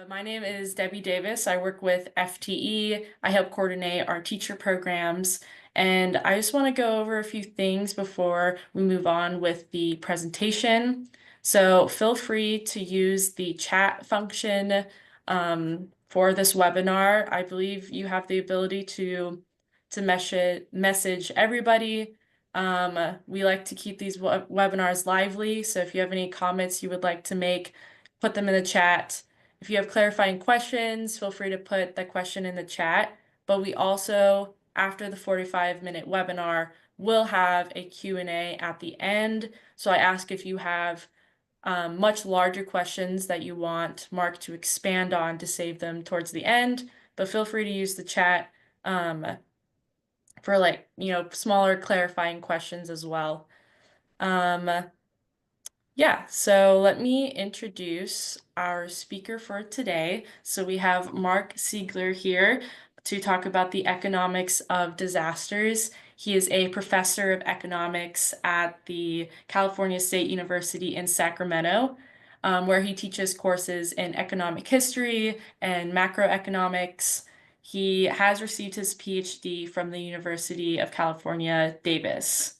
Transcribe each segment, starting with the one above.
My name is Debbie Davis. I work with FTE. I help coordinate our teacher programs. And I just want to go over a few things before we move on with the presentation. So feel free to use the chat function for this webinar. I believe you have the ability to message everybody. We like to keep these webinars lively. So if you have any comments you would like to make, put them in the chat. If you have clarifying questions, feel free to put the question in the chat. But we also, after the 45-minute webinar, will have a Q&A at the end. So I ask if you have much larger questions that you want Mark to expand on to save them towards the end. But feel free to use the chat for smaller clarifying questions as well. Yeah, so let me introduce our speaker for today. So we have Mark Siegler here to talk about the economics of disasters. He is a professor of economics at the California State University in Sacramento, where he teaches courses in economic history and macroeconomics. He has received his PhD from the University of California, Davis.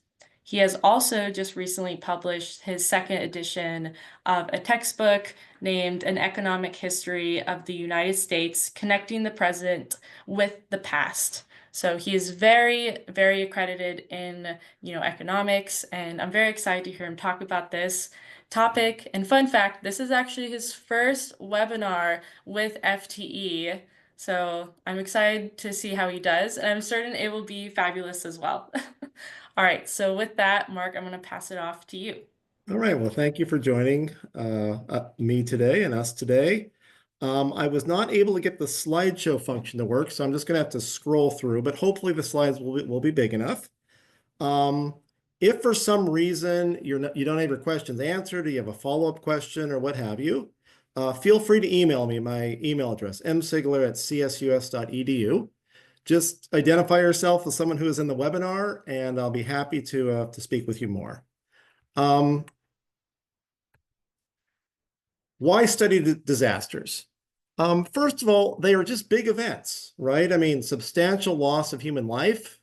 He has also just recently published his second edition of a textbook named An Economic History of the United States, Connecting the Present with the Past. So he is very, very accredited in, economics, and I'm very excited to hear him talk about this topic. And fun fact, this is actually his first webinar with FTE. So I'm excited to see how he does, and I'm certain it will be fabulous as well. All right, so with that, Mark, I'm going to pass it off to you. All right, well, thank you for joining me today and us today. I was not able to get the slideshow function to work, so I'm just going to have to scroll through, but hopefully the slides will be big enough. If for some reason you don't have your questions answered, or you have a follow-up question or what have you, feel free to email me. My email address, msigler@csus.edu. Just identify yourself as someone who is in the webinar, and I'll be happy to speak with you more. Why study disasters? First of all, they are just big events, right? I mean, substantial loss of human life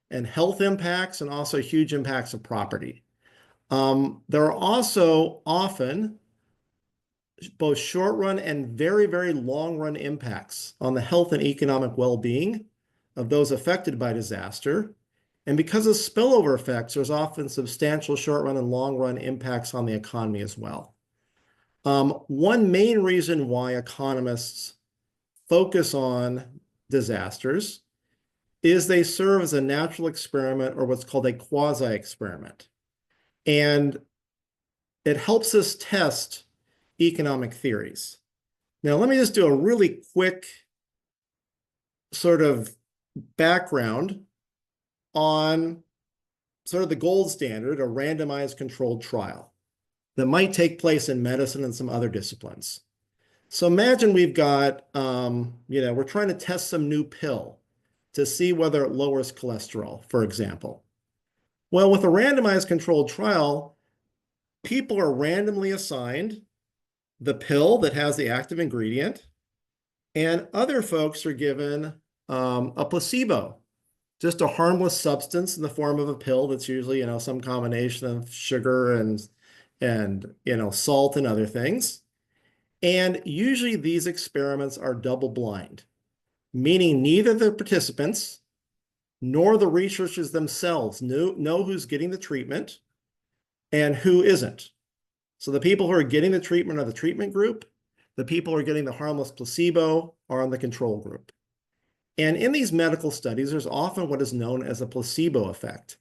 and health impacts, and also huge impacts of property. There are also often both short-run and very, very long-run impacts on the health and economic well-being of those affected by disaster. And because of spillover effects, there's often substantial short-run and long-run impacts on the economy as well. One main reason why economists focus on disasters is they serve as a natural experiment, or what's called a quasi-experiment. And it helps us test economic theories. Now, let me just do a really quick sort of background on sort of the gold standard, a randomized controlled trial that might take place in medicine and some other disciplines. So imagine we've got, we're trying to test some new pill to see whether it lowers cholesterol, for example. Well, with a randomized controlled trial, people are randomly assigned the pill that has the active ingredient, and other folks are given a placebo, just a harmless substance in the form of a pill that's usually, some combination of sugar and salt and other things. And usually these experiments are double-blind, meaning neither the participants nor the researchers themselves know who's getting the treatment and who isn't. So the people who are getting the treatment are the treatment group. The people who are getting the harmless placebo are in the control group. And in these medical studies, there's often what is known as a placebo effect.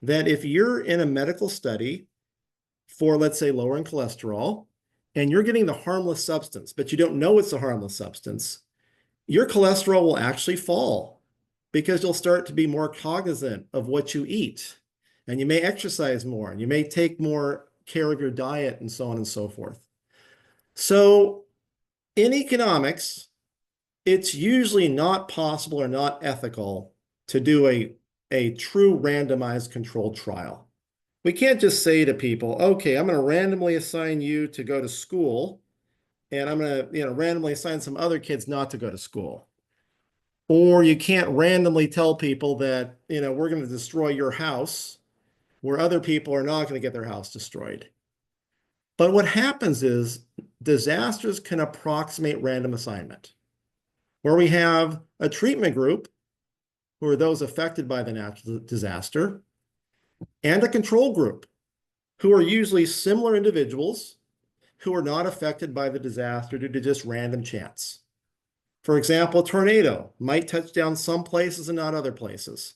That if you're in a medical study for, let's say, lowering cholesterol, and you're getting the harmless substance, but you don't know it's a harmless substance, your cholesterol will actually fall because you'll start to be more cognizant of what you eat. And you may exercise more, and you may take more care of your diet, and so on and so forth. So in economics, it's usually not possible or not ethical to do a true randomized controlled trial. We can't just say to people, okay, I'm going to randomly assign you to go to school and I'm going to, randomly assign some other kids not to go to school. Or you can't randomly tell people that, we're going to destroy your house where other people are not going to get their house destroyed. But what happens is disasters can approximate random assignment, where we have a treatment group, who are those affected by the natural disaster, and a control group, who are usually similar individuals who are not affected by the disaster due to just random chance. For example, a tornado might touch down some places and not other places.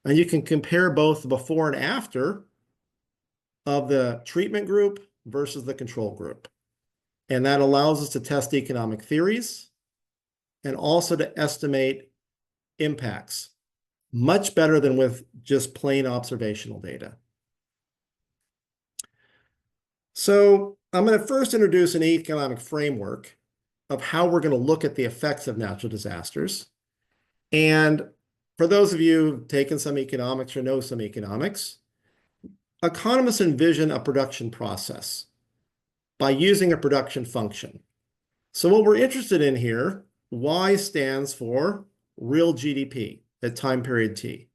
And you can compare both the before and after of the treatment group versus the control group. And that allows us to test economic theories and also to estimate impacts much better than with just plain observational data. So I'm going to first introduce an economic framework of how we're going to look at the effects of natural disasters. And for those of you who've taken some economics or know some economics, economists envision a production process by using a production function. So what we're interested in here, Y stands for real GDP at time period T.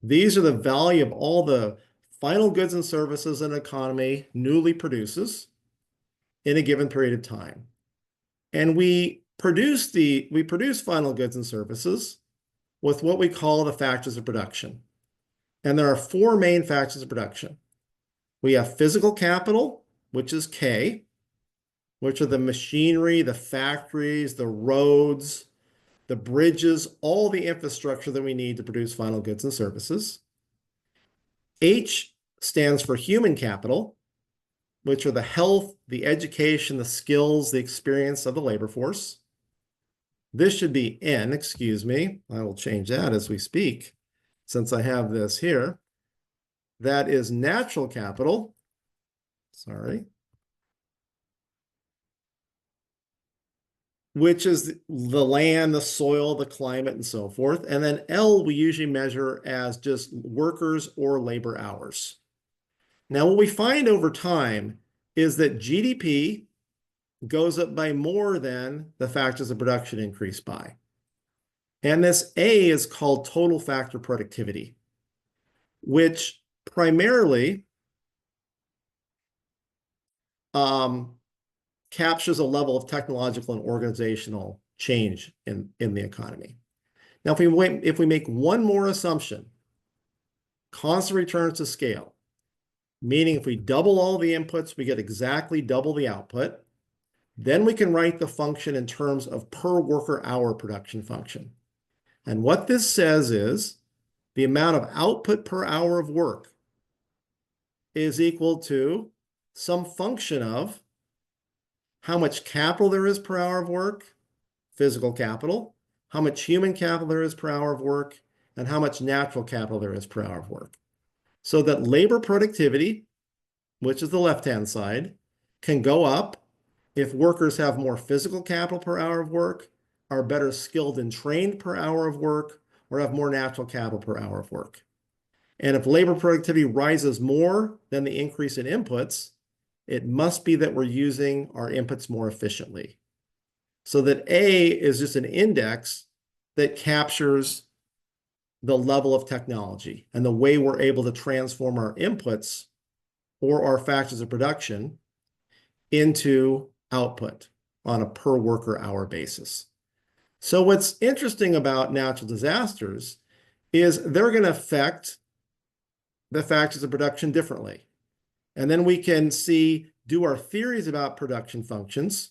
These are the value of all the final goods and services an economy newly produces in a given period of time. And we produce final goods and services with what we call the factors of production. And there are four main factors of production. We have physical capital, which is K, which are the machinery, the factories, the roads, the bridges, all the infrastructure that we need to produce final goods and services. H stands for human capital, which are the health, the education, the skills, the experience of the labor force. This should be N, excuse me. I will change that as we speak, since I have this here. That is natural capital. Sorry. Which is the land, the soil, the climate, and so forth. And then L we usually measure as just workers or labor hours. Now, what we find over time is that GDP goes up by more than the factors of production increase by. And this A is called total factor productivity, which primarily captures a level of technological and organizational change in the economy. Now, if we make one more assumption, constant returns to scale, meaning if we double all the inputs, we get exactly double the output, then we can write the function in terms of per worker hour production function. And what this says is the amount of output per hour of work is equal to some function of how much capital there is per hour of work, physical capital, how much human capital there is per hour of work, and how much natural capital there is per hour of work. So that labor productivity, which is the left-hand side, can go up if workers have more physical capital per hour of work, are better skilled and trained per hour of work, or have more natural capital per hour of work. And if labor productivity rises more than the increase in inputs, it must be that we're using our inputs more efficiently. So that A is just an index that captures the level of technology and the way we're able to transform our inputs or our factors of production into output on a per worker hour basis. So what's interesting about natural disasters is they're going to affect the factors of production differently. And then we can see, do our theories about production functions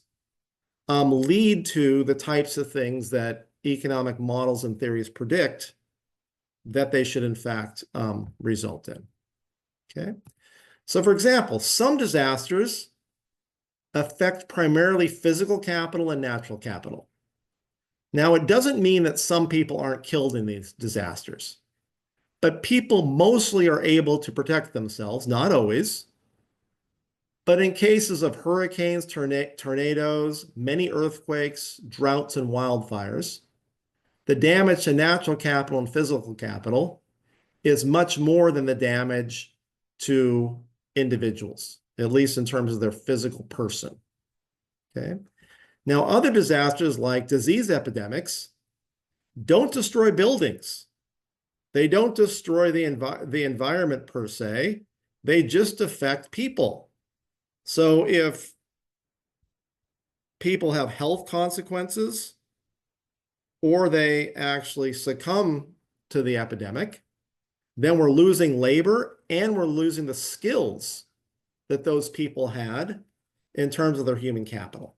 lead to the types of things that economic models and theories predict that they should in fact result in. Okay. So for example, some disasters affect primarily physical capital and natural capital. Now, it doesn't mean that some people aren't killed in these disasters, but people mostly are able to protect themselves, not always. But in cases of hurricanes, tornadoes, many earthquakes, droughts, and wildfires, the damage to natural capital and physical capital is much more than the damage to individuals, at least in terms of their physical person. Okay. Now, other disasters like disease epidemics don't destroy buildings. They don't destroy the environment per se. They just affect people. So if people have health consequences or they actually succumb to the epidemic, then we're losing labor and we're losing the skills that those people had in terms of their human capital.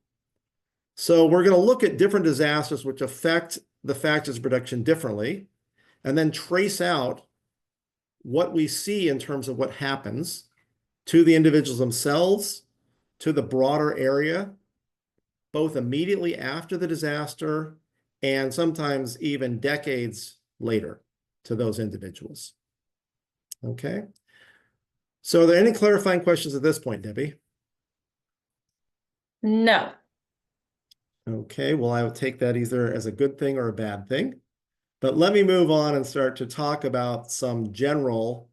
So we're going to look at different disasters which affect the factors of production differently, and then trace out what we see in terms of what happens to the individuals themselves, to the broader area, both immediately after the disaster and sometimes even decades later to those individuals. Okay. So are there any clarifying questions at this point, Debbie? No. Okay, well, I would take that either as a good thing or a bad thing. But let me move on and start to talk about some general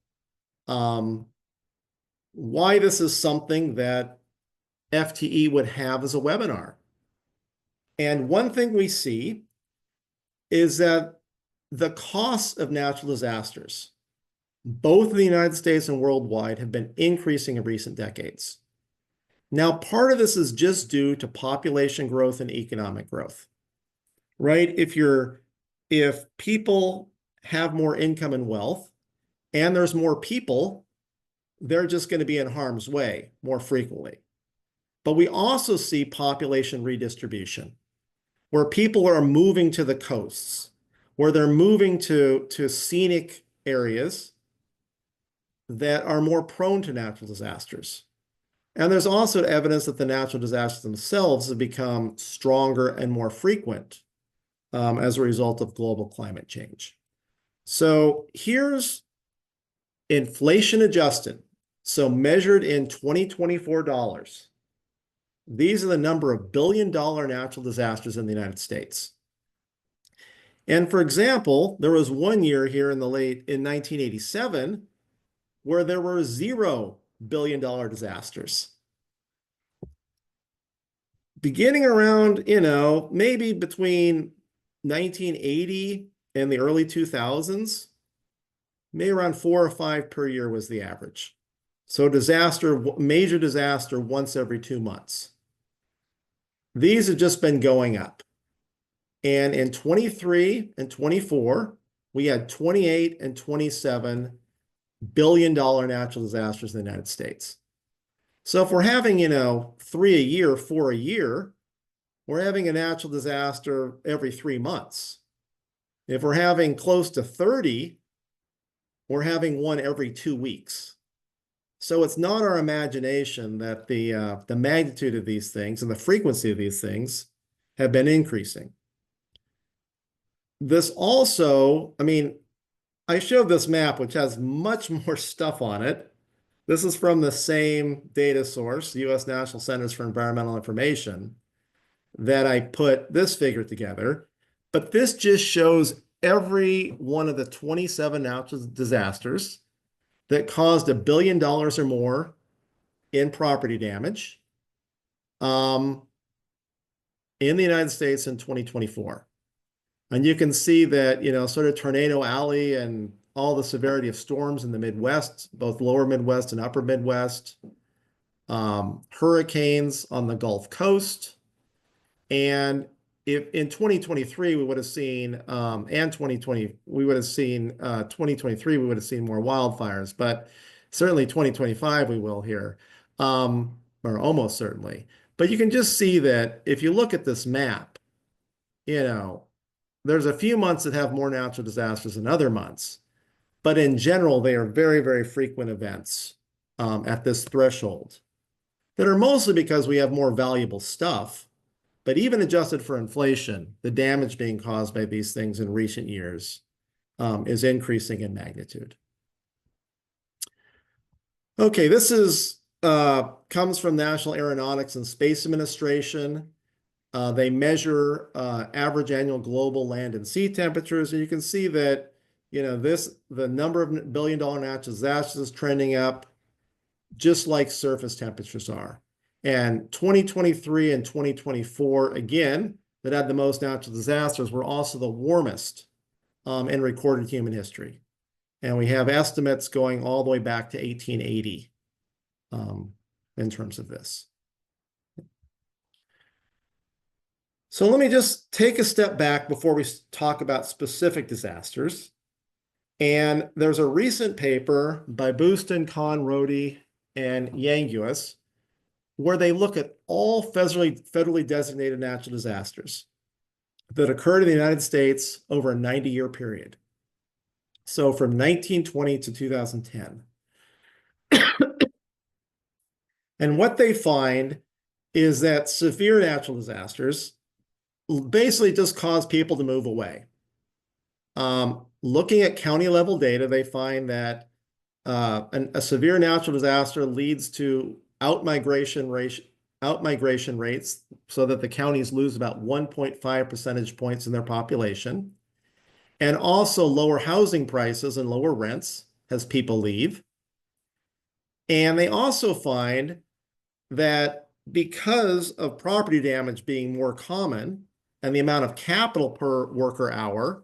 why this is something that FTE would have as a webinar. And one thing we see is that the costs of natural disasters, both in the United States and worldwide, have been increasing in recent decades. Now, part of this is just due to population growth and economic growth, right? If people have more income and wealth and there's more people, they're just going to be in harm's way more frequently. But we also see population redistribution, where people are moving to the coasts, where they're moving to scenic areas that are more prone to natural disasters. And there's also evidence that the natural disasters themselves have become stronger and more frequent as a result of global climate change. So here's inflation adjusted, so measured in 2024 dollars. These are the number of billion-dollar natural disasters in the United States. And for example, there was one year here in 1987 where there were $0 billion disasters. Beginning around, maybe between 1980 and the early 2000s, maybe around 4 or 5 per year was the average. So major disaster once every 2 months. These have just been going up. And in 23 and 24, we had 28 and 27 billion-dollar natural disasters in the United States. So if we're having, 3 a year, 4 a year, we're having a natural disaster every 3 months. If we're having close to 30, we're having one every 2 weeks. So it's not our imagination that the magnitude of these things and the frequency of these things have been increasing. This also, I showed this map, which has much more stuff on it. This is from the same data source, U.S. National Centers for Environmental Information, that I put this figure together. But this just shows every one of the 27 natural disasters that caused $1 billion or more in property damage in the United States in 2024. And you can see that, sort of Tornado Alley and all the severity of storms in the Midwest, both lower Midwest and upper Midwest, hurricanes on the Gulf Coast. And if in 2023, we would have seen, and 2020, we would have seen, 2023, we would have seen more wildfires, but certainly 2025, we will here, or almost certainly. But you can just see that if you look at this map, there's a few months that have more natural disasters than other months. But in general, they are very, very frequent events at this threshold that are mostly because we have more valuable stuff. But even adjusted for inflation, the damage being caused by these things in recent years is increasing in magnitude. Okay, this comes from National Aeronautics and Space Administration. They measure average annual global land and sea temperatures, and you can see that the number of billion-dollar natural disasters is trending up, just like surface temperatures are. And 2023 and 2024, again, that had the most natural disasters were also the warmest in recorded human history. And we have estimates going all the way back to 1880 in terms of this. So let me just take a step back before we talk about specific disasters. And there's a recent paper by Booston, Kahn, Rohde, and Yanguas, where they look at all federally designated natural disasters that occurred in the United States over a 90-year period. So from 1920 to 2010. And what they find is that severe natural disasters basically just cause people to move away. Looking at county level data, they find that a severe natural disaster leads to outmigration rates so that the counties lose about 1.5 percentage points in their population, and also lower housing prices and lower rents as people leave. And they also find that because of property damage being more common and the amount of capital per worker hour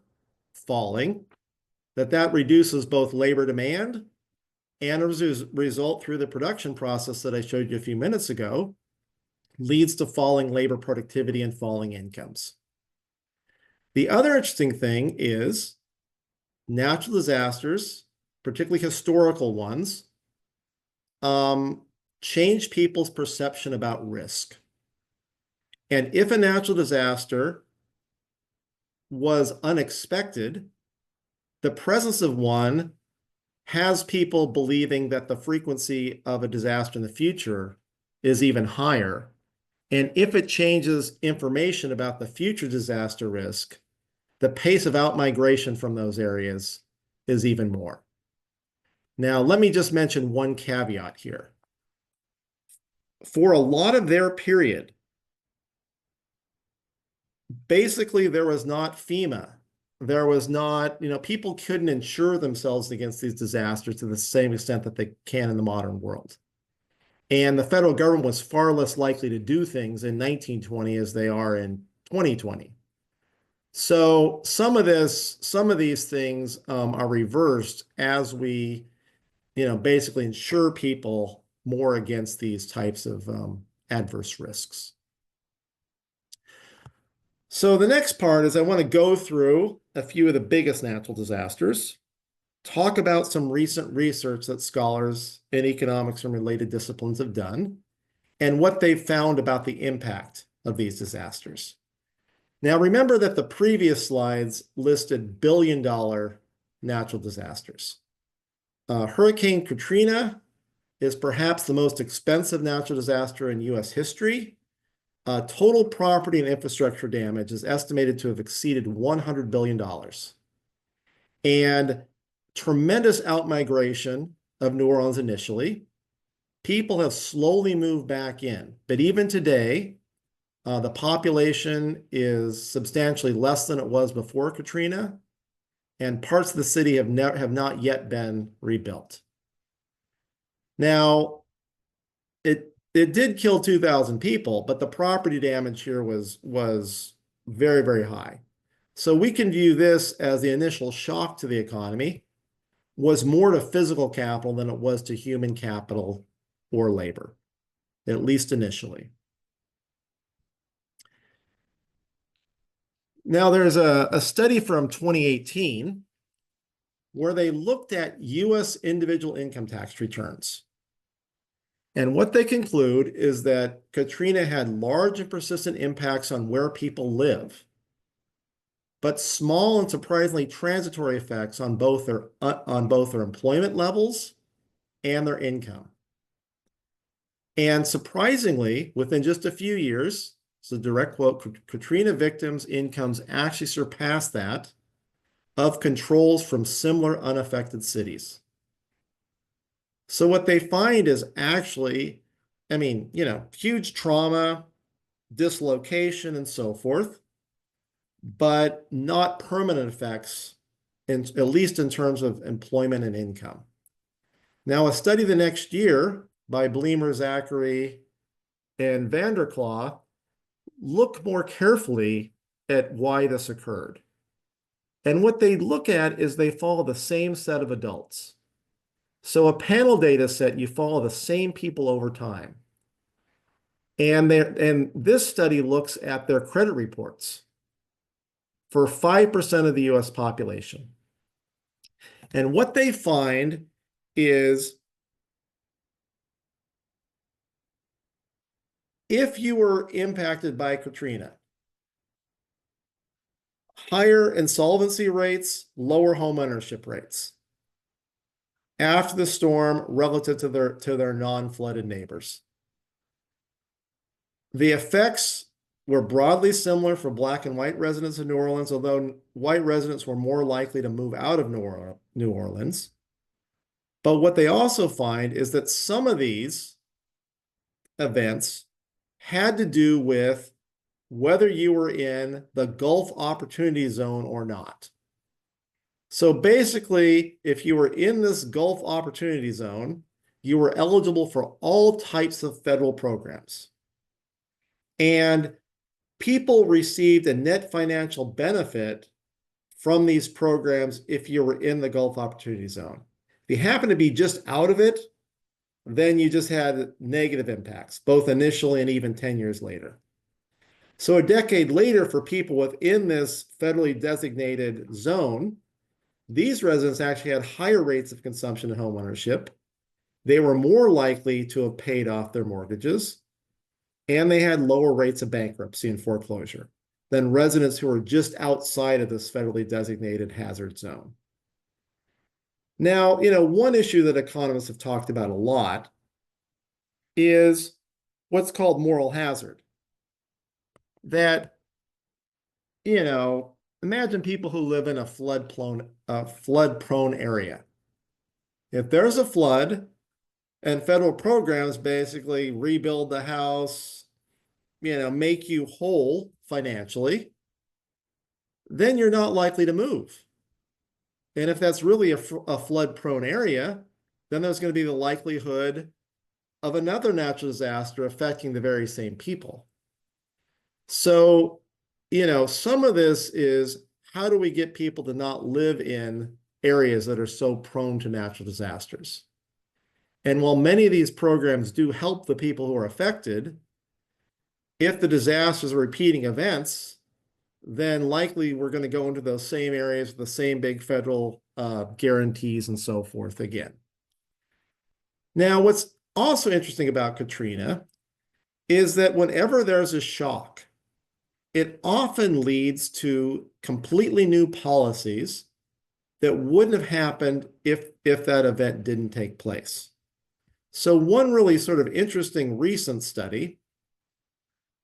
falling, that reduces both labor demand and as a result through the production process that I showed you a few minutes ago, leads to falling labor productivity and falling incomes. The other interesting thing is natural disasters, particularly historical ones, change people's perception about risk. And if a natural disaster was unexpected, the presence of one has people believing that the frequency of a disaster in the future is even higher. And if it changes information about the future disaster risk, the pace of outmigration from those areas is even more. Now, let me just mention one caveat here. For a lot of their period, basically there was not FEMA. There was not, people couldn't insure themselves against these disasters to the same extent that they can in the modern world. And the federal government was far less likely to do things in 1920 as they are in 2020. So some of these things are reversed as we, basically insure people more against these types of adverse risks. So the next part is I want to go through a few of the biggest natural disasters, talk about some recent research that scholars in economics and related disciplines have done, and what they've found about the impact of these disasters. Now, remember that the previous slides listed billion-dollar natural disasters. Hurricane Katrina is perhaps the most expensive natural disaster in U.S. history. Total property and infrastructure damage is estimated to have exceeded $100 billion. And tremendous outmigration of New Orleans initially. People have slowly moved back in, but even today, the population is substantially less than it was before Katrina, and parts of the city have not yet been rebuilt. Now, it did kill 2,000 people, but the property damage here was very, very high. So we can view this as the initial shock to the economy was more to physical capital than it was to human capital or labor, at least initially. Now, there's a study from 2018 where they looked at U.S. individual income tax returns. And what they conclude is that Katrina had large and persistent impacts on where people live, but small and surprisingly transitory effects on both their employment levels and their income. And surprisingly, within just a few years, it's a direct quote, Katrina victims' incomes actually surpassed that of controls from similar unaffected cities. So what they find is actually, huge trauma, dislocation, and so forth, but not permanent effects, at least in terms of employment and income. Now, a study the next year by Bleemer, Zachary, and Vanderklaw look more carefully at why this occurred. And what they look at is they follow the same set of adults. So a panel data set, you follow the same people over time. And this study looks at their credit reports for 5% of the US population. And what they find is if you were impacted by Katrina, higher insolvency rates, lower home ownership rates after the storm relative to their non-flooded neighbors. The effects were broadly similar for Black and white residents of New Orleans, although white residents were more likely to move out of New Orleans. But what they also find is that some of these events had to do with whether you were in the Gulf Opportunity Zone or not. So basically, if you were in this Gulf Opportunity Zone, you were eligible for all types of federal programs. And people received a net financial benefit from these programs if you were in the Gulf Opportunity Zone. If you happen to be just out of it, then you just had negative impacts, both initially and even 10 years later. So a decade later, for people within this federally designated zone, these residents actually had higher rates of consumption and homeownership. They were more likely to have paid off their mortgages, and they had lower rates of bankruptcy and foreclosure than residents who were just outside of this federally designated hazard zone. Now, one issue that economists have talked about a lot is what's called moral hazard. That, imagine people who live in a flood-prone area. If there's a flood and federal programs basically rebuild the house, make you whole financially, then you're not likely to move. And if that's really a flood-prone area, then there's going to be the likelihood of another natural disaster affecting the very same people. So, some of this is how do we get people to not live in areas that are so prone to natural disasters? And while many of these programs do help the people who are affected, if the disasters are repeating events, then likely we're going to go into those same areas with the same big federal guarantees and so forth again. Now, what's also interesting about Katrina is that whenever there's a shock, it often leads to completely new policies that wouldn't have happened if that event didn't take place. So one really sort of interesting recent study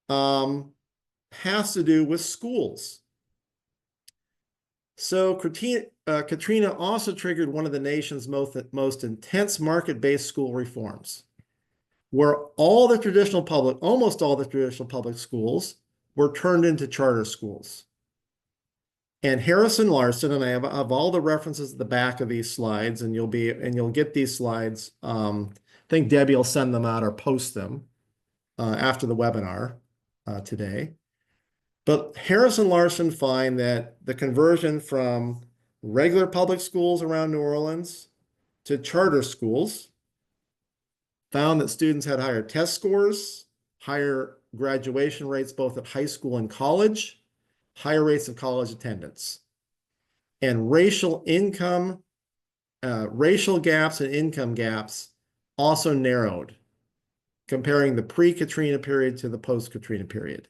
has to do with schools. So Katrina also triggered one of the nation's most intense market-based school reforms, where almost all the traditional public schools were turned into charter schools. And Harrison Larson, and I have all the references at the back of these slides, and you'll get these slides. I think Debbie will send them out or post them after the webinar today. But Harrison Larson find that the conversion from regular public schools around New Orleans to charter schools found that students had higher test scores, higher graduation rates both at high school and college, higher rates of college attendance. And racial gaps and income gaps also narrowed, comparing the pre-Katrina period to the post-Katrina period.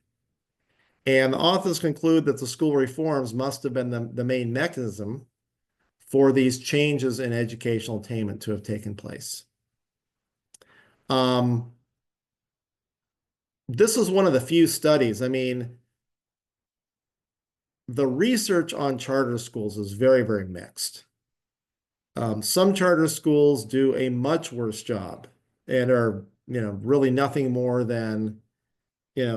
And the authors conclude that the school reforms must have been the main mechanism for these changes in educational attainment to have taken place. This is one of the few studies. I mean, the research on charter schools is very, very mixed. Some charter schools do a much worse job and are, really nothing more than,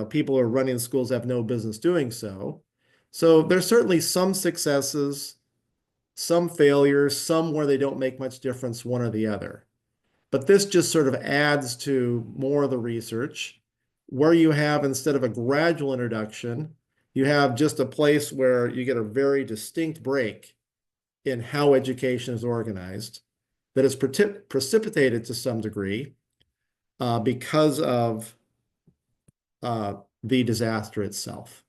people who are running schools have no business doing so. So there's certainly some successes, some failures, some where they don't make much difference one or the other. But this just sort of adds to more of the research where you have, instead of a gradual introduction, you have just a place where you get a very distinct break in how education is organized that is precipitated to some degree because of the disaster itself.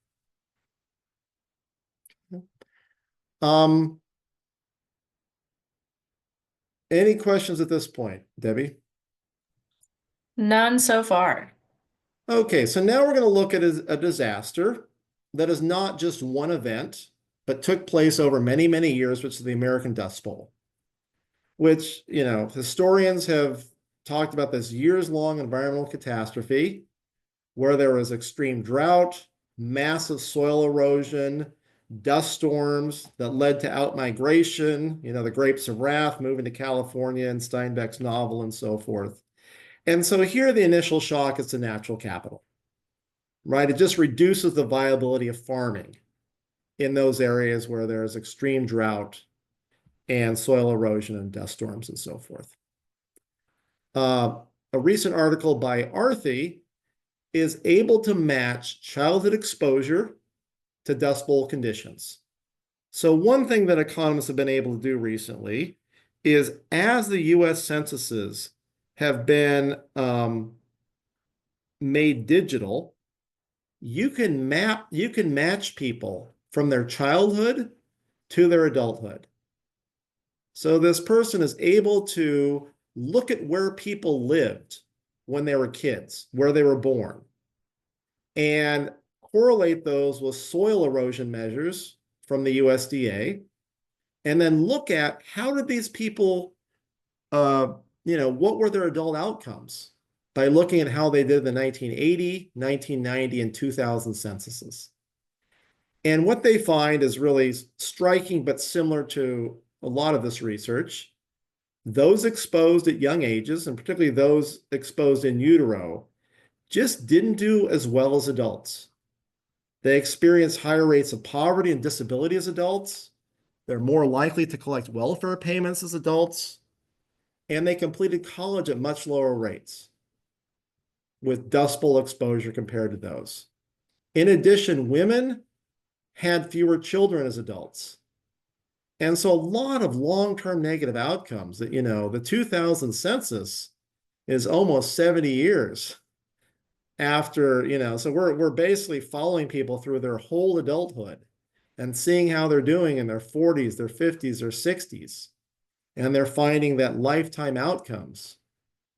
Um, any questions at this point, Debbie? None so far. Okay, so now we're going to look at a disaster that is not just one event, but took place over many, many years, which is the American Dust Bowl, which, historians have talked about this years-long environmental catastrophe where there was extreme drought, massive soil erosion, dust storms that led to outmigration, the grapes of wrath moving to California in Steinbeck's novel and so forth. And so here the initial shock is to natural capital, right? It just reduces the viability of farming in those areas where there's extreme drought and soil erosion and dust storms and so forth. A recent article by Arthy is able to match childhood exposure to Dust Bowl conditions. So one thing that economists have been able to do recently is, as the US censuses have been made digital, you can match people from their childhood to their adulthood. So this person is able to look at where people lived when they were kids, where they were born, and correlate those with soil erosion measures from the USDA, and then look at how did these people, what were their adult outcomes by looking at how they did the 1980, 1990, and 2000 censuses. And what they find is really striking, but similar to a lot of this research. Those exposed at young ages, and particularly those exposed in utero, just didn't do as well as adults. They experience higher rates of poverty and disability as adults. They're more likely to collect welfare payments as adults. And they completed college at much lower rates with Dust Bowl exposure compared to those. In addition, women had fewer children as adults. And so a lot of long-term negative outcomes that, the 2000 census is almost 70 years after, so we're basically following people through their whole adulthood and seeing how they're doing in their 40s, their 50s, their 60s. And they're finding that lifetime outcomes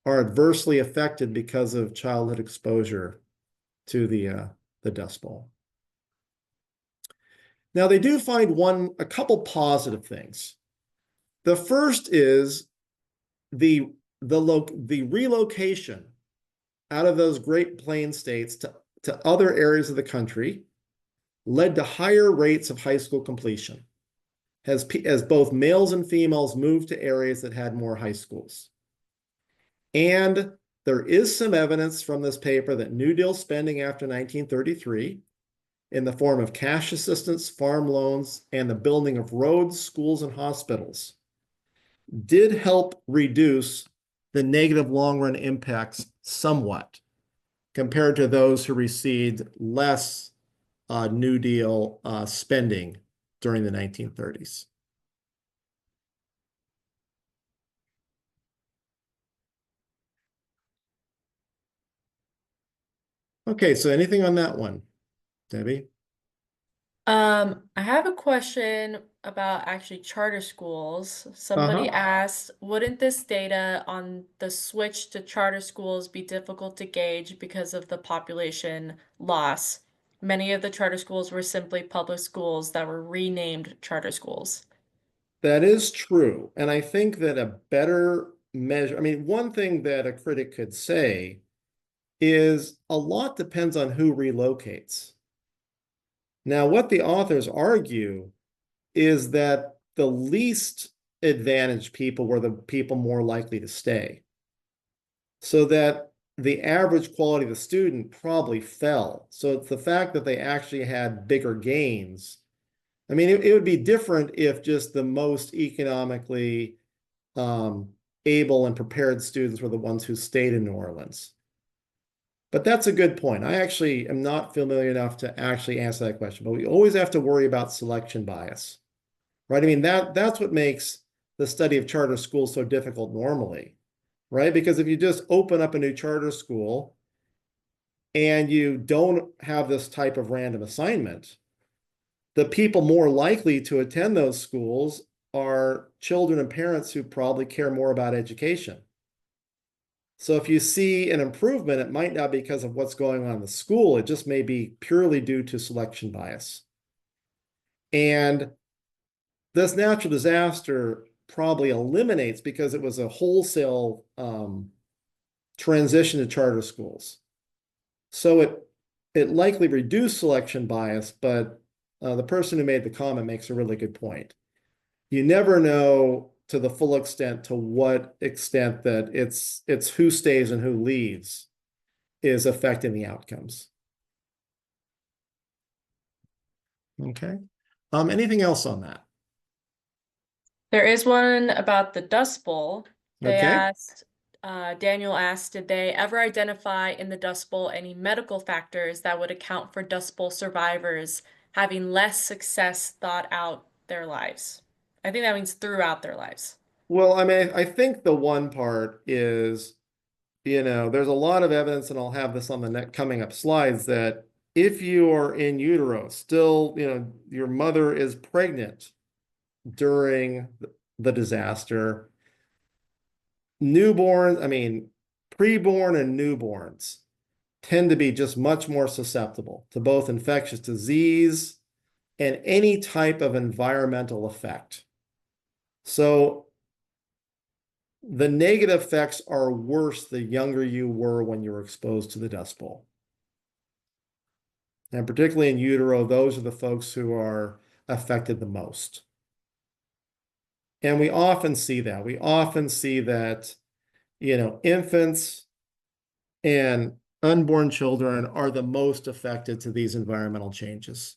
are adversely affected because of childhood exposure to the Dust Bowl. Now, they do find a couple positive things. The first is the relocation out of those Great Plains states to other areas of the country led to higher rates of high school completion as both males and females moved to areas that had more high schools. And there is some evidence from this paper that New Deal spending after 1933, in the form of cash assistance, farm loans, and the building of roads, schools, and hospitals, did help reduce the negative long-run impacts somewhat compared to those who received less New Deal spending during the 1930s. Okay, so anything on that one, Debbie? I have a question about actually charter schools. Somebody Uh-huh. asked, wouldn't this data on the switch to charter schools be difficult to gauge because of the population loss? Many of the charter schools were simply public schools that were renamed charter schools. That is true. And I think that a better measure, one thing that a critic could say is a lot depends on who relocates. Now, what the authors argue is that the least advantaged people were the people more likely to stay, so that the average quality of the student probably fell. So it's the fact that they actually had bigger gains. It would be different if just the most economically able and prepared students were the ones who stayed in New Orleans. But that's a good point. I actually am not familiar enough to actually answer that question, but we always have to worry about selection bias, right? I mean, that's what makes the study of charter schools so difficult normally, right? Because if you just open up a new charter school and you don't have this type of random assignment, the people more likely to attend those schools are children and parents who probably care more about education. So if you see an improvement, it might not be because of what's going on in the school. It just may be purely due to selection bias. And this natural disaster probably eliminates, because it was a wholesale transition to charter schools. So it likely reduced selection bias, but the person who made the comment makes a really good point. You never know to the full extent to what extent that it's who stays and who leaves is affecting the outcomes. Okay. Anything else on that? There is one about the Dust Bowl. Okay. Daniel asked, did they ever identify in the Dust Bowl any medical factors that would account for Dust Bowl survivors having less success thought out their lives? I think that means throughout their lives. Well, I mean, I think the one part is, there's a lot of evidence, and I'll have this on the next coming up slides, that if you are in utero, still, your mother is pregnant during the disaster, preborn and newborns tend to be just much more susceptible to both infectious disease and any type of environmental effect. So the negative effects are worse the younger you were when you were exposed to the Dust Bowl. And particularly in utero, those are the folks who are affected the most. And we often see that. We often see that, infants and unborn children are the most affected to these environmental changes,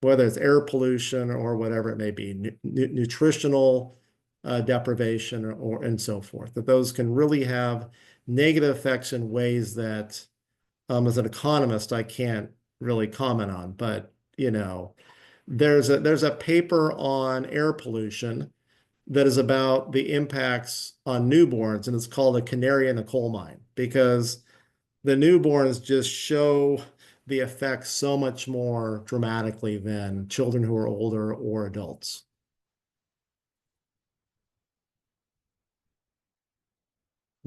whether it's air pollution or whatever it may be, nutritional deprivation and so forth, that those can really have negative effects in ways that, as an economist, I can't really comment on. But, there's a paper on air pollution that is about the impacts on newborns, and it's called A Canary in the Coal Mine, because the newborns just show the effects so much more dramatically than children who are older or adults.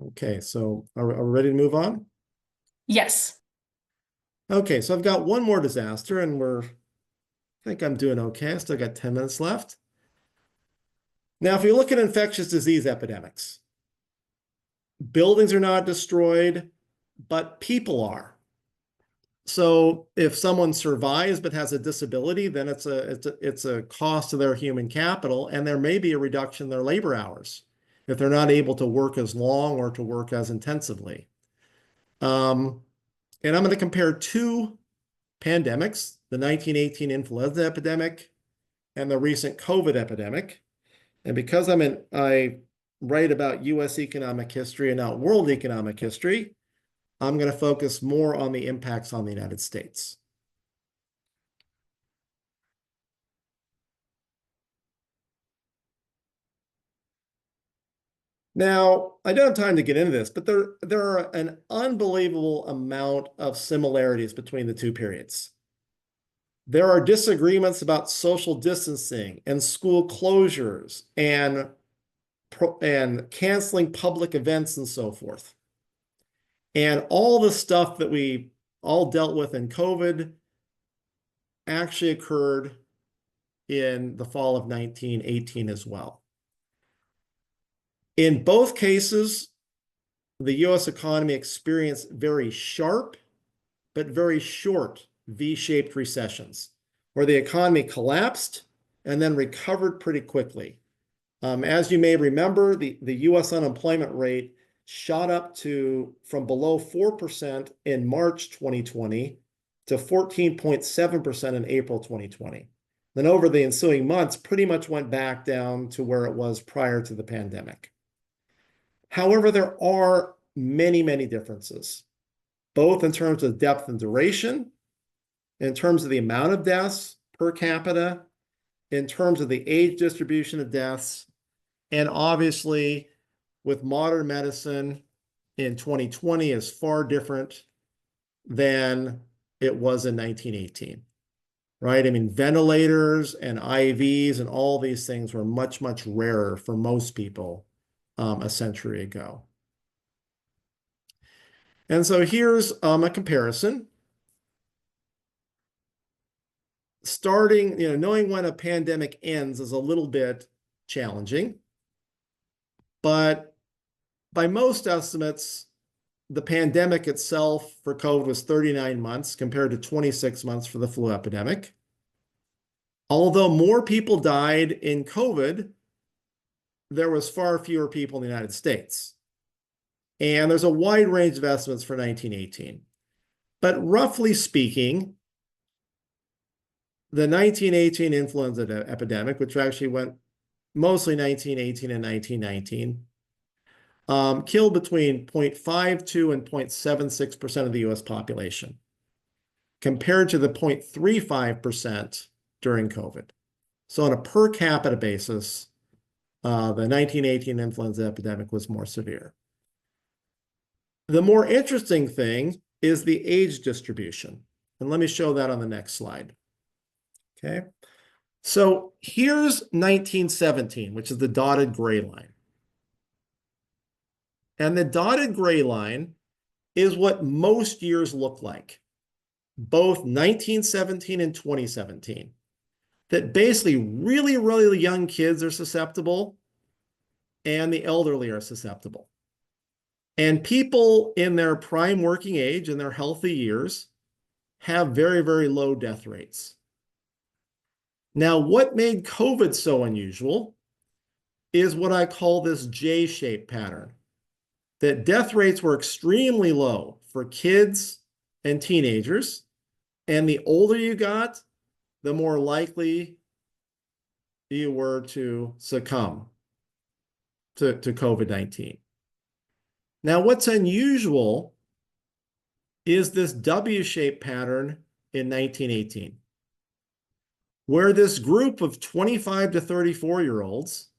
Okay, so are we ready to move on? Yes. Okay, so I've got one more disaster, and I think I'm doing okay. I still got 10 minutes left. Now, if you look at infectious disease epidemics, buildings are not destroyed, but people are. So if someone survives but has a disability, then it's a cost to their human capital, and there may be a reduction in their labor hours if they're not able to work as long or to work as intensively. And I'm going to compare two pandemics, the 1918 influenza epidemic and the recent COVID epidemic. And because I write about US economic history and not world economic history, I'm going to focus more on the impacts on the United States. Now, I don't have time to get into this, but there are an unbelievable amount of similarities between the two periods. There are disagreements about social distancing and school closures and canceling public events and so forth. And all the stuff that we all dealt with in COVID actually occurred in the fall of 1918 as well. In both cases, the US economy experienced very sharp but very short V-shaped recessions, where the economy collapsed and then recovered pretty quickly. As you may remember, the US unemployment rate shot up from below 4% in March 2020 to 14.7% in April 2020. Then over the ensuing months, pretty much went back down to where it was prior to the pandemic. However, there are many, many differences. both in terms of depth and duration, in terms of the amount of deaths per capita, in terms of the age distribution of deaths, and obviously with modern medicine in 2020 is far different than it was in 1918, right? I mean, ventilators and IVs and all these things were much, much rarer for most people a century ago. And so here's a comparison. Starting, knowing when a pandemic ends is a little bit challenging, but by most estimates, the pandemic itself for COVID was 39 months compared to 26 months for the flu epidemic. Although more people died in COVID, there was far fewer people in the United States. And there's a wide range of estimates for 1918. But roughly speaking, the 1918 influenza epidemic, which actually went mostly 1918 and 1919, killed between 0.52 and 0.76% of the US population, compared to the 0.35% during COVID. So on a per capita basis, the 1918 influenza epidemic was more severe. The more interesting thing is the age distribution. And let me show that on the next slide. Okay. So here's 1917, which is the dotted gray line. And the dotted gray line is what most years look like, both 1917 and 2017. That basically really, really young kids are susceptible and the elderly are susceptible. And people in their prime working age and their healthy years have very, very low death rates. Now, what made COVID so unusual is what I call this J-shaped pattern, that death rates were extremely low for kids and teenagers, and the older you got, the more likely you were to succumb to COVID-19. Now, what's unusual is this W-shaped pattern in 1918, where this group of 25 to 34-year-olds,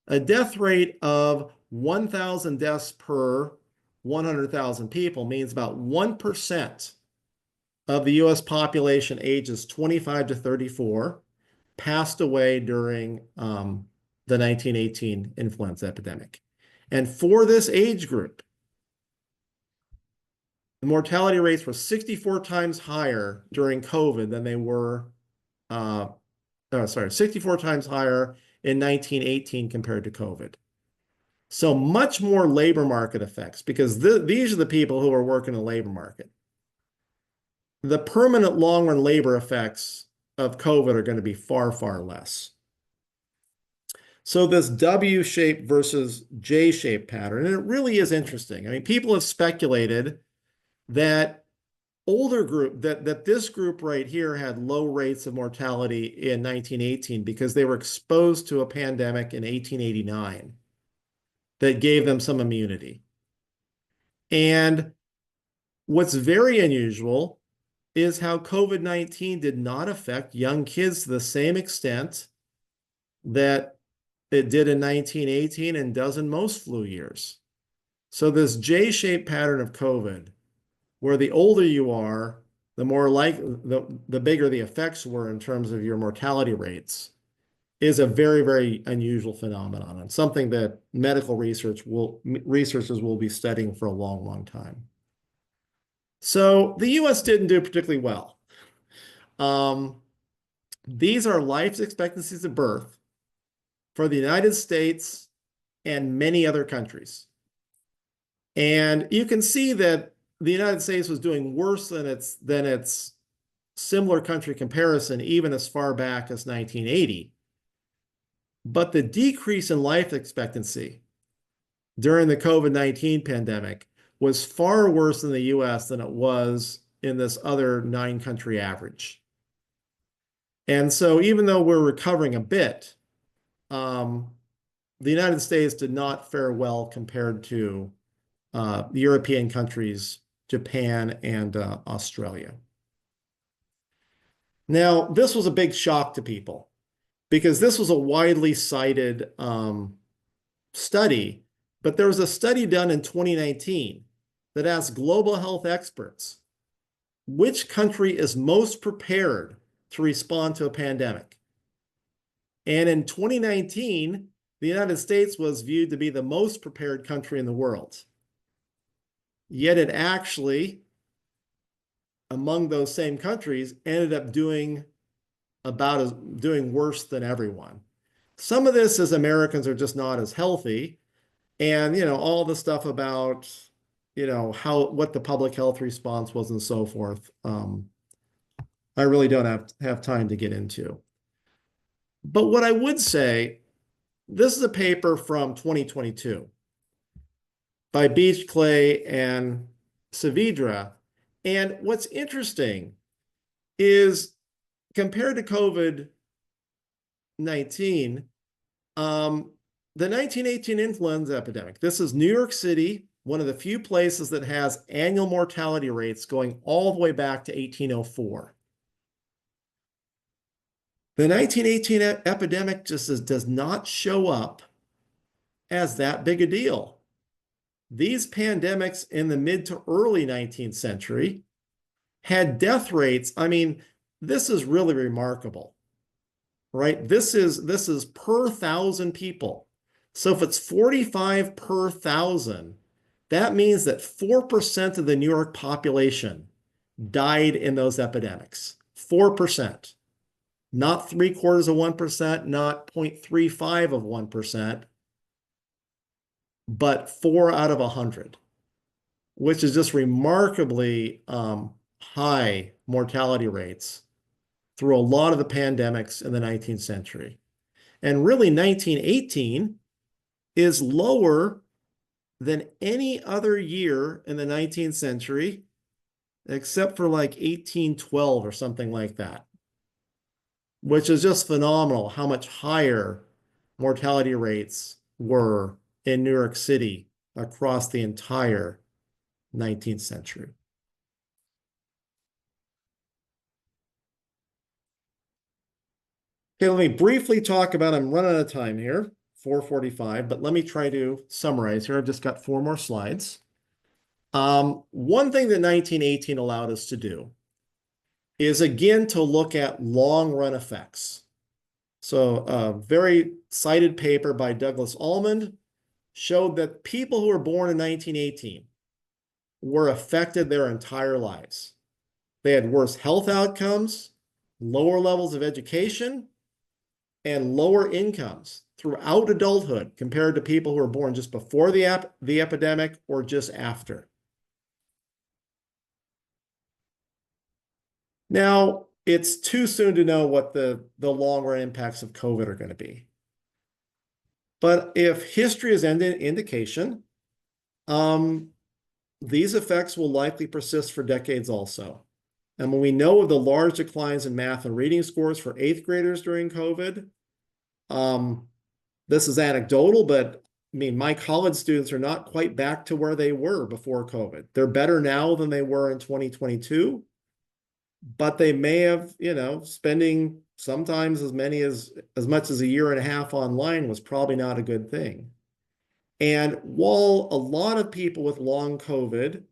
a death rate of 1,000 deaths per 100,000 people means about 1% of the US population ages 25 to 34 passed away during the 1918 influenza epidemic. And for this age group, the mortality rates were 64 times higher during COVID than they were, 64 times higher in 1918 compared to COVID. So much more labor market effects, because these are the people who are working in the labor market. The permanent long-run labor effects of COVID are going to be far, far less. So this W-shaped versus J-shaped pattern, and it really is interesting. I mean, people have speculated that this group right here had low rates of mortality in 1918 because they were exposed to a pandemic in 1889 that gave them some immunity. And what's very unusual is how COVID-19 did not affect young kids to the same extent that it did in 1918 and does in most flu years. So this J-shaped pattern of COVID, where the older you are, the more the bigger the effects were in terms of your mortality rates, is a very, very unusual phenomenon and something that medical researchers will be studying for a long, long time. So the US didn't do particularly well. These are life expectancies at birth for the United States and many other countries. And you can see that the United States was doing worse than its similar country comparison, even as far back as 1980. But the decrease in life expectancy during the COVID-19 pandemic was far worse in the US than it was in this other 9-country average. And so even though we're recovering a bit, the United States did not fare well compared to European countries Japan, and Australia. Now, this was a big shock to people because this was a widely cited study, but there was a study done in 2019 that asked global health experts, which country is most prepared to respond to a pandemic? And in 2019, the United States was viewed to be the most prepared country in the world. Yet it actually, among those same countries, ended up doing worse than everyone. Some of this is Americans are just not as healthy, and all the stuff about what the public health response was and so forth. I really don't have time to get into. But what I would say, this is a paper from 2022 by Beach, Clay, and Saavedra. And what's interesting is compared to COVID-19, the 1918 influenza epidemic, this is New York City, one of the few places that has annual mortality rates going all the way back to 1804. The 1918 epidemic just does not show up as that big a deal. These pandemics in the mid to early 19th century had death rates. I mean, this is really remarkable, right? This is per 1,000 people. So if it's 45 per 1,000, that means that 4% of the New York population died in those epidemics. 4%. Not 0.75%, not 0.35 of 1%, but 4 out of 100, which is just remarkably high mortality rates through a lot of the pandemics in the 19th century. And really 1918 is lower than any other year in the 19th century, except for like 1812 or something like that, which is just phenomenal how much higher mortality rates were in New York City across the entire 19th century. Okay, let me briefly talk about, I'm running out of time here, 4:45, but let me try to summarize here. I've just got 4 more slides. One thing that 1918 allowed us to do is again to look at long-run effects. So a very cited paper by Douglas Almond showed that people who were born in 1918 were affected their entire lives. They had worse health outcomes, lower levels of education, and lower incomes throughout adulthood compared to people who were born just before the epidemic or just after. Now, it's too soon to know what the long-run impacts of COVID are going to be. But if history is any indication, these effects will likely persist for decades also. And when we know of the large declines in math and reading scores for 8th graders during COVID, this is anecdotal, but I mean, my college students are not quite back to where they were before COVID. They're better now than they were in 2022, but they may have, spending sometimes as much as a year and a half online was probably not a good thing. And while a lot of people with long COVID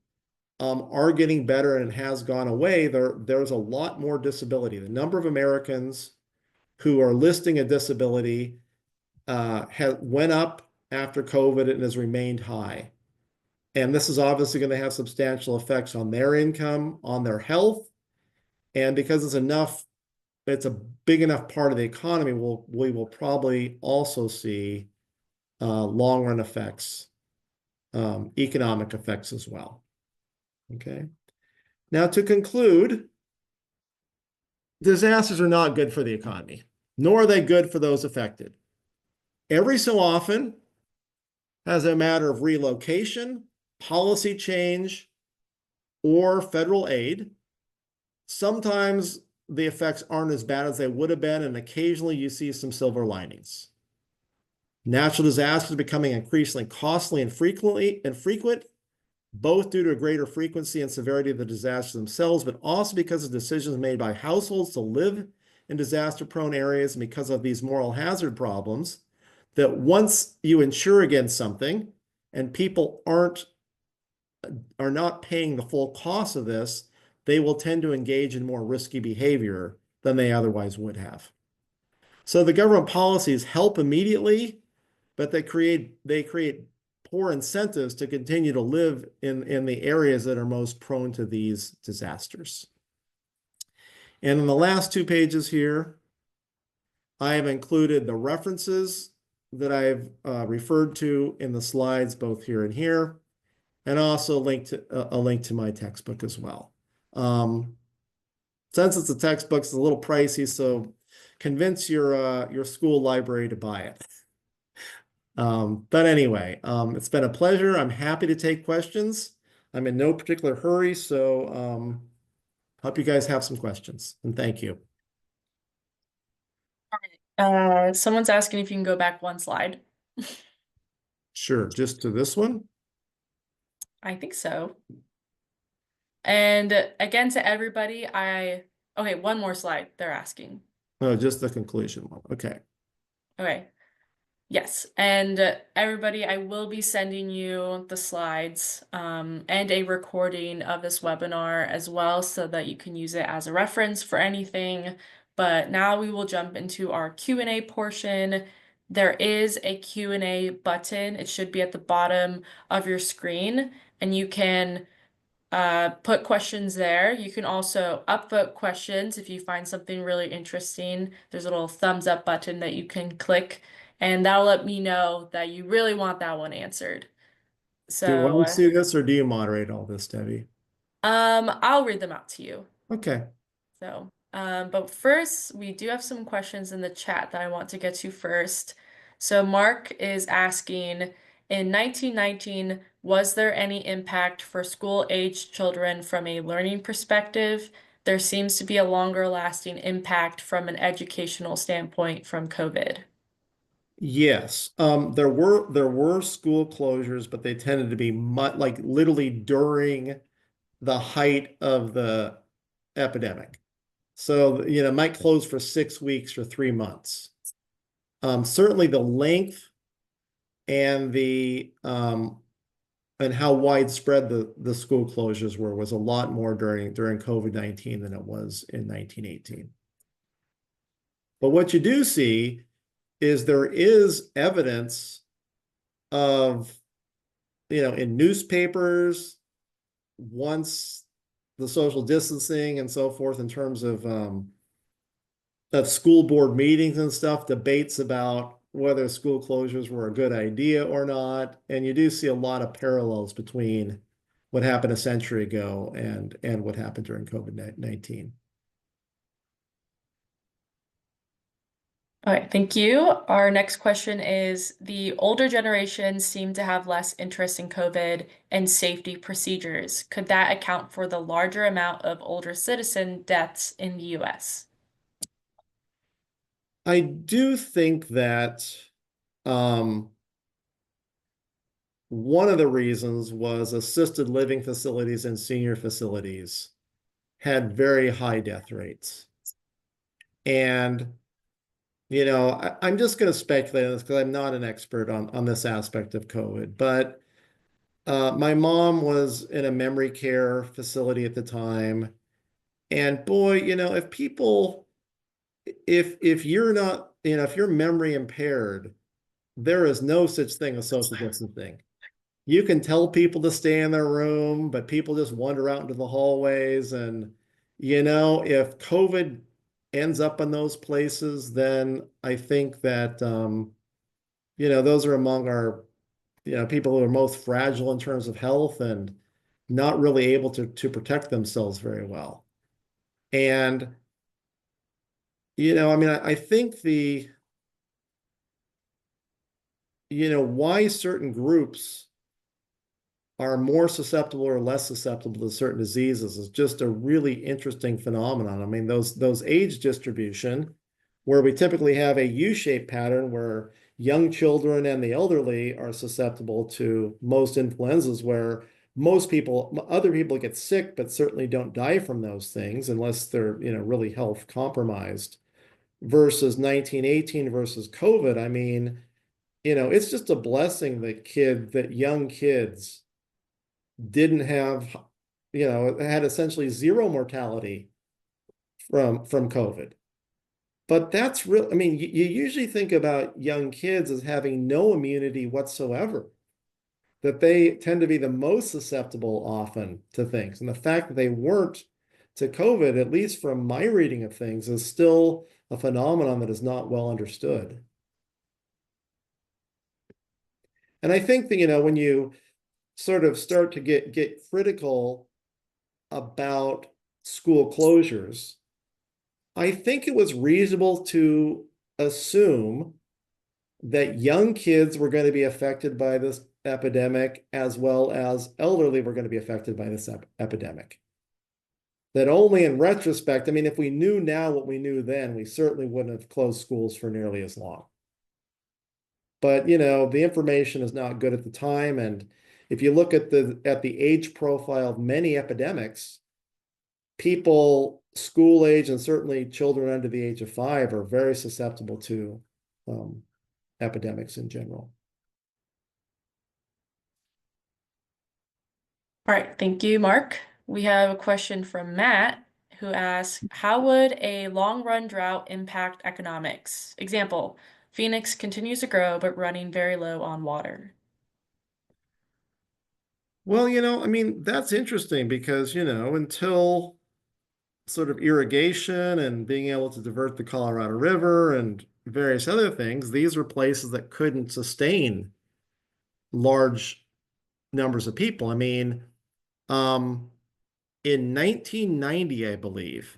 are getting better and it has gone away, there's a lot more disability. The number of Americans who are listing a disability went up after COVID and has remained high. And this is obviously going to have substantial effects on their income, on their health. And because it's a big enough part of the economy, we will probably also see long-run effects, economic effects as well. Okay. Now to conclude, disasters are not good for the economy, nor are they good for those affected. Every so often, as a matter of relocation, policy change, or federal aid, sometimes the effects aren't as bad as they would have been, and occasionally you see some silver linings. Natural disasters are becoming increasingly costly and frequent, both due to a greater frequency and severity of the disasters themselves, but also because of decisions made by households to live in disaster-prone areas and because of these moral hazard problems, that once you insure against something and people are not paying the full cost of this, they will tend to engage in more risky behavior than they otherwise would have. So the government policies help immediately, but they create poor incentives to continue to live in the areas that are most prone to these disasters. And in the last 2 pages here, I have included the references that I've referred to in the slides, both here and here, and also a link to my textbook as well. Since it's a textbook, it's a little pricey, so convince your school library to buy it. But anyway, it's been a pleasure. I'm happy to take questions. I'm in no particular hurry, so hope you guys have some questions, and thank you. Someone's asking if you can go back one slide. Sure, just to this one. I think so. And again, to everybody, okay, one more slide, they're asking. Oh, just the conclusion one. Okay. Okay. Yes, and everybody, I will be sending you the slides and a recording of this webinar as well so that you can use it as a reference for anything. But now we will jump into our Q&A portion. There is a Q&A button. It should be at the bottom of your screen, and you can put questions there. You can also upvote questions if you find something really interesting. There's a little thumbs up button that you can click, and that'll let me know that you really want that one answered. Do I So, see this or do you moderate all this, Debbie? I'll read them out to you. Okay. So, but first, we do have some questions in the chat that I want to get to first. So Mark is asking, in 1919, was there any impact for school-aged children from a learning perspective? There seems to be a longer lasting impact from an educational standpoint from COVID. Yes, there were school closures, but they tended to be like literally during the height of the epidemic. So, might close for 6 weeks or 3 months. Certainly the length and and how widespread the school closures was a lot more during COVID-19 than it was in 1918. But what you do see is there is evidence of, in newspapers, once the social distancing and so forth, in terms of school board meetings and stuff, debates about whether school closures were a good idea or not. And you do see a lot of parallels between what happened a century ago and what happened during COVID-19. All right, thank you. Our next question is, the older generation seem to have less interest in COVID and safety procedures. Could that account for the larger amount of older citizen deaths in the US? I do think that one of the reasons was assisted living facilities and senior facilities had very high death rates. And I'm just going to speculate on this because I'm not an expert on this aspect of COVID, but my mom was in a memory care facility at the time. And boy, if you're not, if you're memory impaired, there is no such thing as social distancing. You can tell people to stay in their room, but people just wander out into the hallways. And, if COVID ends up in those places, then I think that, those are among our, people who are most fragile in terms of health and not really able to protect themselves very well. And, I think why certain groups are more susceptible or less susceptible to certain diseases is just a really interesting phenomenon. I mean, those age distribution, where we typically have a U-shaped pattern where young children and the elderly are susceptible to most influenzas, where most people, other people get sick, but certainly don't die from those things unless they're, really health compromised. Versus 1918 versus COVID, I mean, it's just a blessing that young kids didn't have, had essentially zero mortality from COVID. But that's real. I mean, you usually think about young kids as having no immunity whatsoever, that they tend to be the most susceptible often to things. And the fact that they weren't to COVID, at least from my reading of things, is still a phenomenon that is not well understood. And I think that, when you sort of start to get critical about school closures, I think it was reasonable to assume that young kids were going to be affected by this epidemic as well as elderly were going to be affected by this epidemic. That only in retrospect, I mean, if we knew now what we knew then, we certainly wouldn't have closed schools for nearly as long. But, the information is not good at the time. And if you look at the age profile of many epidemics, people school age and certainly children under the age of 5 are very susceptible to epidemics in general. All right, thank you, Mark. We have a question from Matt who asks, how would a long-run drought impact economics? Example, Phoenix continues to grow but running very low on water. Well, I mean, that's interesting because, until sort of irrigation and being able to divert the Colorado River and various other things, these were places that couldn't sustain large numbers of people. I mean, in 1990, I believe,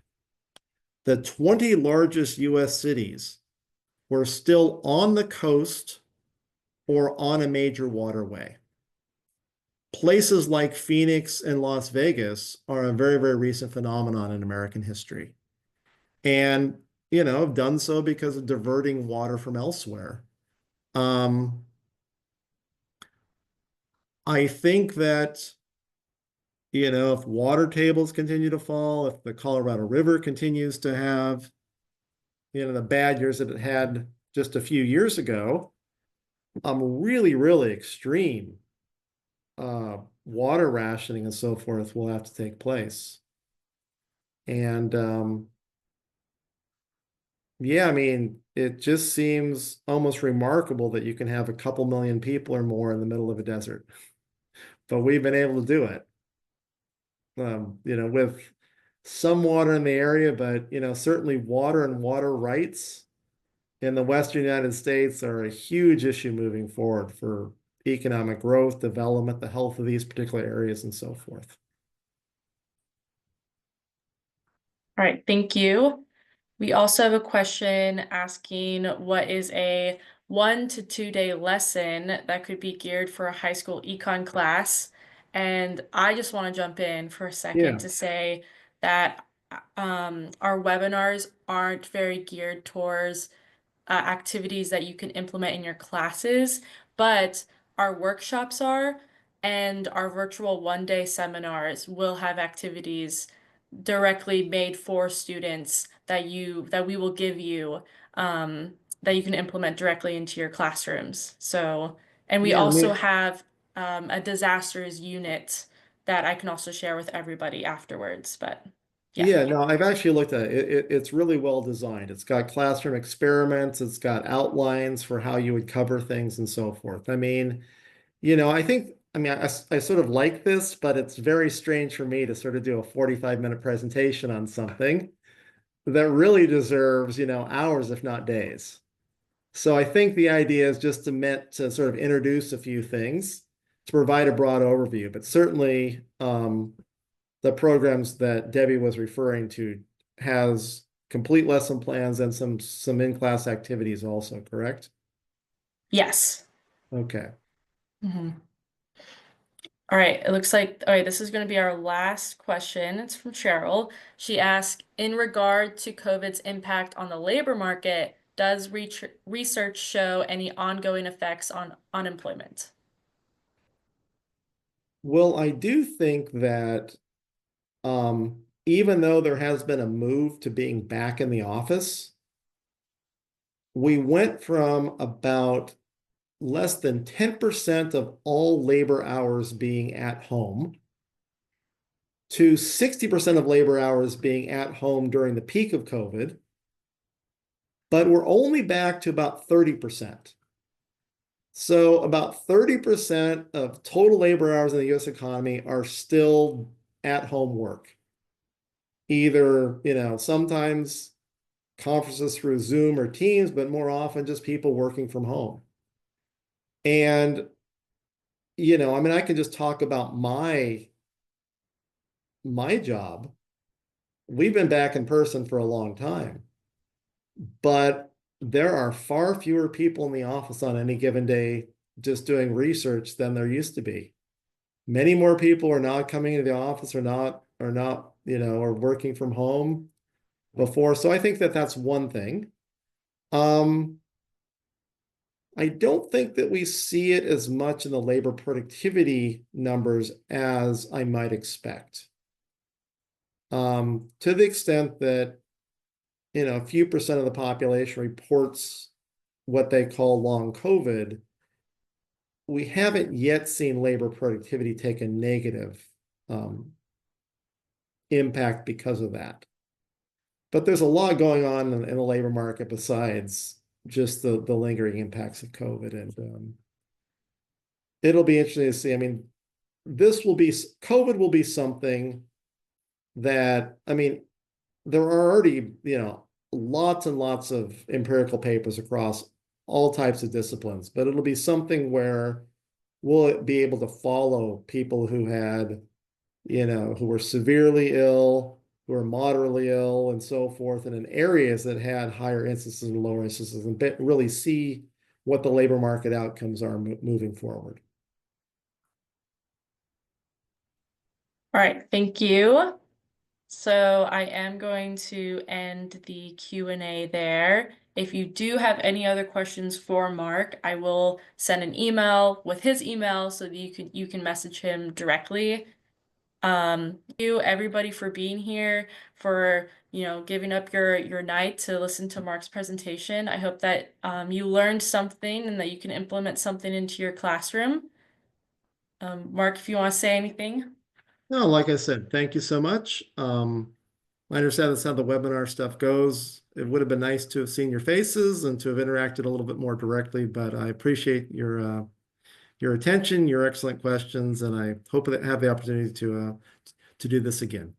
the 20 largest US cities were still on the coast or on a major waterway. Places like Phoenix and Las Vegas are a very, very recent phenomenon in American history. And, have done so because of diverting water from elsewhere. Um, I think that, if water tables continue to fall, if the Colorado River continues to have, the bad years that it had just a few years ago, really, really extreme water rationing and so forth will have to take place. And yeah, I mean, it just seems almost remarkable that you can have a couple million people or more in the middle of a desert. But we've been able to do it, with some water in the area, but, certainly water and water rights in the Western United States are a huge issue moving forward for economic growth, development, the health of these particular areas, and so forth. All right, thank you. We also have a question asking what is a 1 to 2 day lesson that could be geared for a high school econ class. And I just want to jump in for a second Yeah. to say that our webinars aren't very geared towards activities that you can implement in your classes, but our workshops are, and our virtual 1 day seminars will have activities directly made for students that we will give you that you can implement directly into your classrooms. So, and we Yeah, I also mean, have a disasters unit that I can also share with everybody afterwards. But yeah. yeah, no, I've actually looked at it. It's really well designed. It's got classroom experiments, it's got outlines for how you would cover things and so forth. I mean, I sort of like this, but it's very strange for me to sort of do a 45-minute presentation on something that really deserves, hours, if not days. So I think the idea is just meant to sort of introduce a few things to provide a broad overview, but certainly the programs that Debbie was referring to has complete lesson plans and some in-class activities also, correct? Yes. Okay. Mhm. All right, it looks like, all right, this is going to be our last question. It's from Cheryl. She asked, in regard to COVID's impact on the labor market, does research show any ongoing effects on unemployment? Well, I do think that even though there has been a move to being back in the office, we went from about less than 10% of all labor hours being at home to 60% of labor hours being at home during the peak of COVID, but we're only back to about 30%. So about 30% of total labor hours in the US economy are still at home work. Either, sometimes conferences through Zoom or Teams, but more often just people working from home. And, I mean, I can just talk about my job. We've been back in person for a long time, but there are far fewer people in the office on any given day just doing research than there used to be. Many more people are not coming into the office or working from home before. So I think that that's one thing. Um, I don't think that we see it as much in the labor productivity numbers as I might expect. To the extent that, a few percent of the population reports what they call long COVID, we haven't yet seen labor productivity take a negative impact because of that. But there's a lot going on in the labor market besides just the lingering impacts of COVID. And it'll be interesting to see. I mean, COVID will be something that, I mean, there are already, lots and lots of empirical papers across all types of disciplines, but it'll be something where we'll be able to follow people who had, who were severely ill, who were moderately ill, and so forth, and in areas that had higher instances and lower instances, and really see what the labor market outcomes are moving forward. All right, thank you. So I am going to end the Q&A there. If you do have any other questions for Mark, I will send an email with his email so that you can message him directly. Thank you everybody for being here, for giving up your night to listen to Mark's presentation. I hope that you learned something and that you can implement something into your classroom. Mark, if you want to say anything. No, like I said, thank you so much. I understand that's how the webinar stuff goes. It would have been nice to have seen your faces and to have interacted a little bit more directly, but I appreciate your attention, your excellent questions, and I hope that I have the opportunity to do this again.